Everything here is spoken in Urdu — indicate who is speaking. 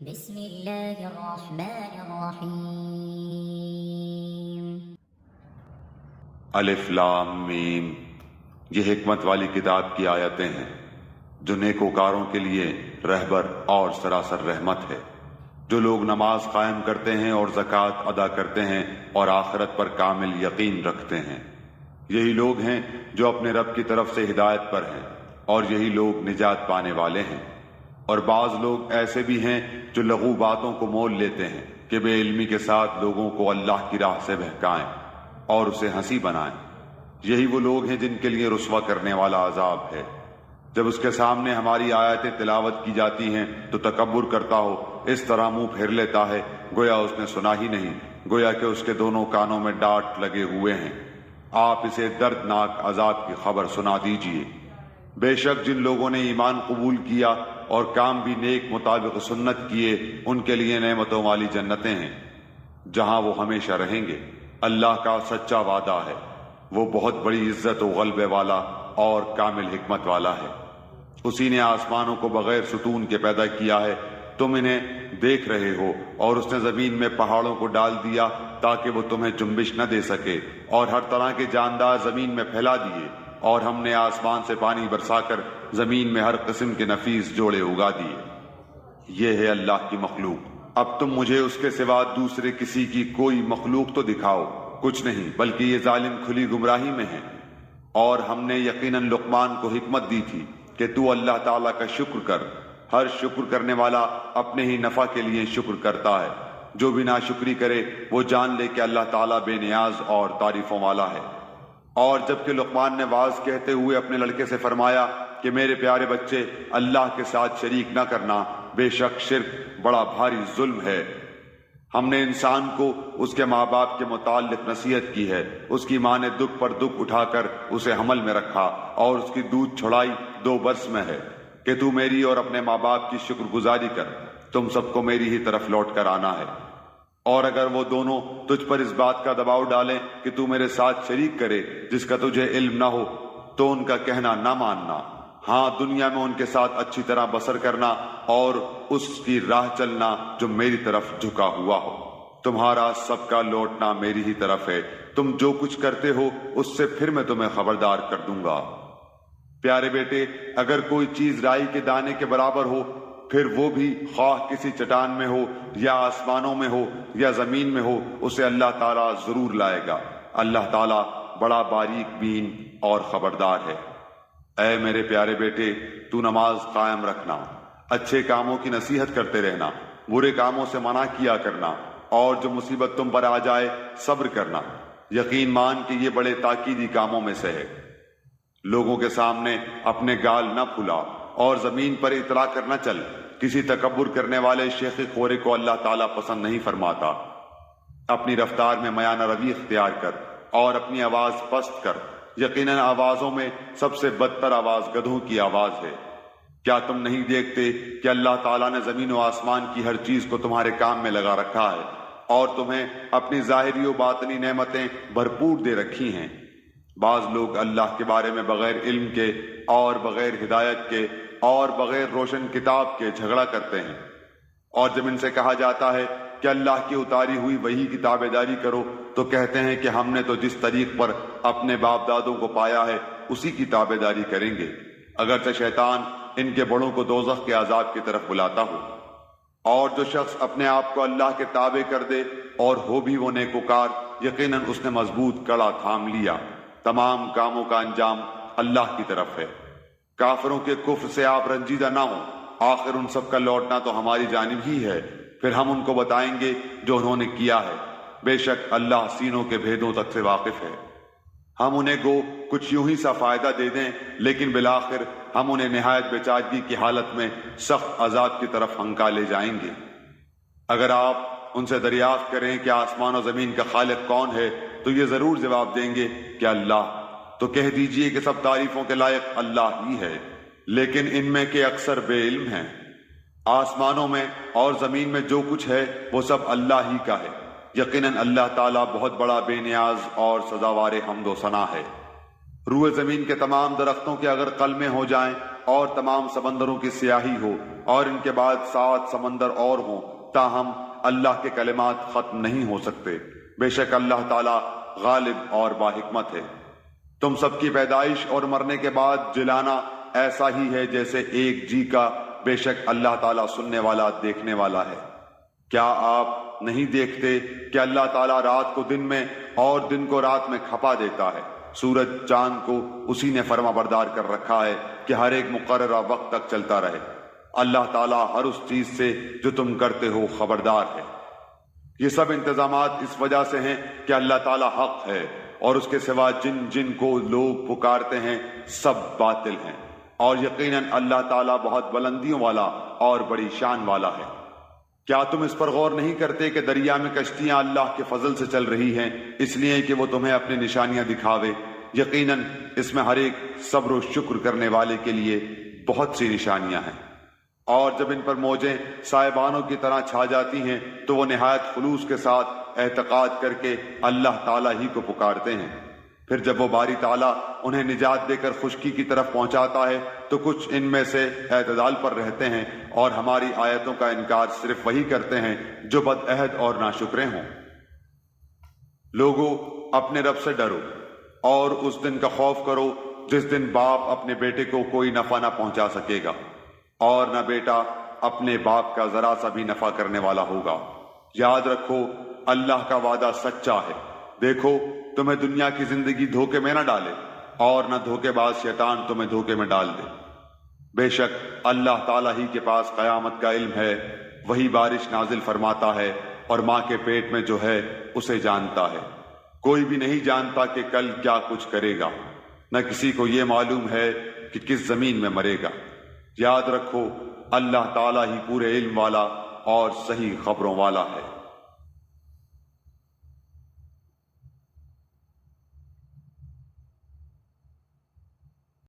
Speaker 1: بسم اللہ الرحمن الرحیم
Speaker 2: الف لام میم، یہ حکمت والی کتاب کی آیتیں ہیں جو نیکوکاروں کے لیے رہبر اور سراسر رحمت ہے، جو لوگ نماز قائم کرتے ہیں اور زکوٰۃ ادا کرتے ہیں اور آخرت پر کامل یقین رکھتے ہیں، یہی لوگ ہیں جو اپنے رب کی طرف سے ہدایت پر ہیں، اور یہی لوگ نجات پانے والے ہیں۔ اور بعض لوگ ایسے بھی ہیں جو لغو باتوں کو مول لیتے ہیں کہ بے علمی کے ساتھ لوگوں کو اللہ کی راہ سے بہکائیں اور اسے ہنسی بنائیں، یہی وہ لوگ ہیں جن کے لیے رسوا کرنے والا عذاب ہے۔ جب اس کے سامنے ہماری آیتیں تلاوت کی جاتی ہیں تو تکبر کرتا ہو، اس طرح منہ پھیر لیتا ہے گویا اس نے سنا ہی نہیں، گویا کہ اس کے دونوں کانوں میں ڈانٹ لگے ہوئے ہیں۔ آپ اسے دردناک عذاب کی خبر سنا دیجیے۔ بے شک جن لوگوں نے ایمان قبول کیا اور کام بھی نیک مطابق سنت کیے، ان کے لیے نعمتوں والی جنتیں ہیں جہاں وہ ہمیشہ رہیں گے۔ اللہ کا سچا وعدہ ہے، وہ بہت بڑی عزت و غلبے والا اور کامل حکمت والا ہے۔ اسی نے آسمانوں کو بغیر ستون کے پیدا کیا ہے، تم انہیں دیکھ رہے ہو، اور اس نے زمین میں پہاڑوں کو ڈال دیا تاکہ وہ تمہیں جنبش نہ دے سکے، اور ہر طرح کے جاندار زمین میں پھیلا دیے، اور ہم نے آسمان سے پانی برسا کر زمین میں ہر قسم کے نفیس جوڑے اگا دیے۔ یہ ہے اللہ کی مخلوق، اب تم مجھے اس کے سوا دوسرے کسی کی کوئی مخلوق تو دکھاؤ۔ کچھ نہیں، بلکہ یہ ظالم کھلی گمراہی میں ہیں۔ اور ہم نے یقیناً لقمان کو حکمت دی تھی کہ تو اللہ تعالیٰ کا شکر کر، ہر شکر کرنے والا اپنے ہی نفع کے لیے شکر کرتا ہے، جو بھی ناشکری کرے وہ جان لے کہ اللہ تعالیٰ بے نیاز اور تعریفوں والا ہے۔ اور جبکہ لقمان نے واعظ کہتے ہوئے اپنے لڑکے سے فرمایا کہ میرے پیارے بچے، اللہ کے ساتھ شریک نہ کرنا، بے شک شرک بڑا بھاری ظلم ہے۔ ہم نے انسان کو اس کے ماں باپ کے متعلق نصیحت کی ہے، اس کی ماں نے دکھ پر دکھ اٹھا کر اسے حمل میں رکھا، اور اس کی دودھ چھڑائی 2 برس میں ہے کہ تو میری اور اپنے ماں باپ کی شکر گزاری کر، تم سب کو میری ہی طرف لوٹ کر آنا ہے۔ اور اگر وہ دونوں تجھ پر اس بات کا دباؤ ڈالیں کہ تو میرے ساتھ شریک کرے جس کا تجھے علم نہ ہو، تو ان کا کہنا نہ ماننا۔ ہاں، دنیا میں ان کے ساتھ اچھی طرح بسر کرنا اور اس کی راہ چلنا جو میری طرف جھکا ہوا ہو۔ تمہارا سب کا لوٹنا میری ہی طرف ہے، تم جو کچھ کرتے ہو اس سے پھر میں تمہیں خبردار کر دوں گا۔ پیارے بیٹے، اگر کوئی چیز رائی کے دانے کے برابر ہو، پھر وہ بھی خواہ کسی چٹان میں ہو یا آسمانوں میں ہو یا زمین میں ہو، اسے اللہ تعالیٰ ضرور لائے گا۔ اللہ تعالیٰ بڑا باریک بین اور خبردار ہے۔ اے میرے پیارے بیٹے، تو نماز قائم رکھنا، اچھے کاموں کی نصیحت کرتے رہنا، برے کاموں سے منع کیا کرنا، اور جو مصیبت تم پر آ جائے صبر کرنا۔ یقین مان کہ یہ بڑے تاکیدی کاموں میں سے ہے۔ لوگوں کے سامنے اپنے گال نہ پھلا اور زمین پر اطلاع کر نہ چل، کسی تکبر کرنے والے شیخ خورے کو اللہ تعالیٰ پسند نہیں فرماتا۔ اپنی رفتار میں میانہ روی اختیار کر اور اپنی آواز پست کر، یقیناً آوازوں میں سب سے بدتر آواز گدھوں کی آواز ہے۔ کیا تم نہیں دیکھتے کہ اللہ تعالیٰ نے زمین و آسمان کی ہر چیز کو تمہارے کام میں لگا رکھا ہے، اور تمہیں اپنی ظاہری و باطنی نعمتیں بھرپور دے رکھی ہیں؟ بعض لوگ اللہ کے بارے میں بغیر علم کے اور بغیر ہدایت کے اور بغیر روشن کتاب کے جھگڑا کرتے ہیں، اور جب ان سے کہا جاتا ہے کہ اللہ کی اتاری ہوئی وحی کی تابع داری کرو تو کہتے ہیں کہ ہم نے تو جس طریق پر اپنے باپ دادوں کو پایا ہے اسی کی تابع داری کریں گے، اگرچہ شیطان ان کے بڑوں کو دوزخ کے عذاب کی طرف بلاتا ہو۔ اور جو شخص اپنے آپ کو اللہ کے تابع کر دے اور ہو بھی وہ نیکوکار، یقیناً اس نے مضبوط کڑا تھام لیا۔ تمام کاموں کا انجام اللہ کی طرف ہے۔ کافروں کے کفر سے آپ رنجیدہ نہ ہوں، آخر ان سب کا لوٹنا تو ہماری جانب ہی ہے، پھر ہم ان کو بتائیں گے جو انہوں نے کیا ہے۔ بے شک اللہ سینوں کے بھیدوں تک سے واقف ہے۔ ہم انہیں گو کچھ یوں ہی سا فائدہ دے دیں، لیکن بالآخر ہم انہیں نہایت بےچارگی کی حالت میں سخت عذاب کی طرف ہنکا لے جائیں گے۔ اگر آپ ان سے دریافت کریں کہ آسمان و زمین کا خالق کون ہے تو یہ ضرور جواب دیں گے کہ اللہ۔ تو کہہ دیجئے کہ سب تعریفوں کے لائق اللہ ہی ہے، لیکن ان میں کے اکثر بے علم ہیں۔ آسمانوں میں اور زمین میں جو کچھ ہے وہ سب اللہ ہی کا ہے۔ یقیناً اللہ تعالیٰ بہت بڑا بے نیاز اور سزاوار حمد و ثنا ہے۔ روئے زمین کے تمام درختوں کے اگر قلمیں ہو جائیں اور تمام سمندروں کی سیاہی ہو اور ان کے بعد 7 سمندر اور ہوں، تاہم اللہ کے کلمات ختم نہیں ہو سکتے۔ بے شک اللہ تعالی غالب اور باحکمت ہے۔ تم سب کی پیدائش اور مرنے کے بعد جلانا ایسا ہی ہے جیسے ایک جی کا، بے شک اللہ تعالیٰ سننے والا دیکھنے والا ہے۔ کیا آپ نہیں دیکھتے کہ اللہ تعالیٰ رات کو دن میں اور دن کو رات میں کھپا دیتا ہے؟ سورج چاند کو اسی نے فرما بردار کر رکھا ہے کہ ہر ایک مقررہ وقت تک چلتا رہے۔ اللہ تعالیٰ ہر اس چیز سے جو تم کرتے ہو خبردار ہے۔ یہ سب انتظامات اس وجہ سے ہیں کہ اللہ تعالیٰ حق ہے، اور اس کے سوا جن جن کو لوگ پکارتے ہیں سب باطل ہیں، اور یقیناً اللہ تعالیٰ بہت بلندیوں والا اور بڑی شان والا ہے۔ کیا تم اس پر غور نہیں کرتے کہ دریا میں کشتیاں اللہ کے فضل سے چل رہی ہیں، اس لیے کہ وہ تمہیں اپنی نشانیاں دکھاوے؟ یقیناً اس میں ہر ایک صبر و شکر کرنے والے کے لیے بہت سی نشانیاں ہیں۔ اور جب ان پر موجیں سائبانوں کی طرح چھا جاتی ہیں تو وہ نہایت خلوص کے ساتھ اعتقاد کر کے اللہ تعالیٰ ہی کو پکارتے ہیں۔ پھر جب وہ باری تعالیٰ انہیں نجات دے کر خشکی کی طرف پہنچاتا ہے تو کچھ ان میں سے اعتدال پر رہتے ہیں اور ہماری آیتوں کا انکار صرف وہی کرتے ہیں جو بد عہد اور ناشکرے ہوں۔ لوگو اپنے رب سے ڈرو اور اس دن کا خوف کرو جس دن باپ اپنے بیٹے کو کوئی نفع نہ پہنچا سکے گا اور نہ بیٹا اپنے باپ کا ذرا سا بھی نفع کرنے والا ہوگا۔ یاد رکھو اللہ کا وعدہ سچا ہے۔ دیکھو تمہیں دنیا کی زندگی دھوکے میں نہ ڈالے اور نہ دھوکے باز شیطان تمہیں دھوکے میں ڈال دے۔ بے شک اللہ تعالیٰ ہی کے پاس قیامت کا علم ہے، وہی بارش نازل فرماتا ہے اور ماں کے پیٹ میں جو ہے اسے جانتا ہے۔ کوئی بھی نہیں جانتا کہ کل کیا کچھ کرے گا، نہ کسی کو یہ معلوم ہے کہ کس زمین میں مرے گا۔ یاد رکھو اللہ تعالیٰ ہی پورے علم والا اور صحیح خبروں والا ہے۔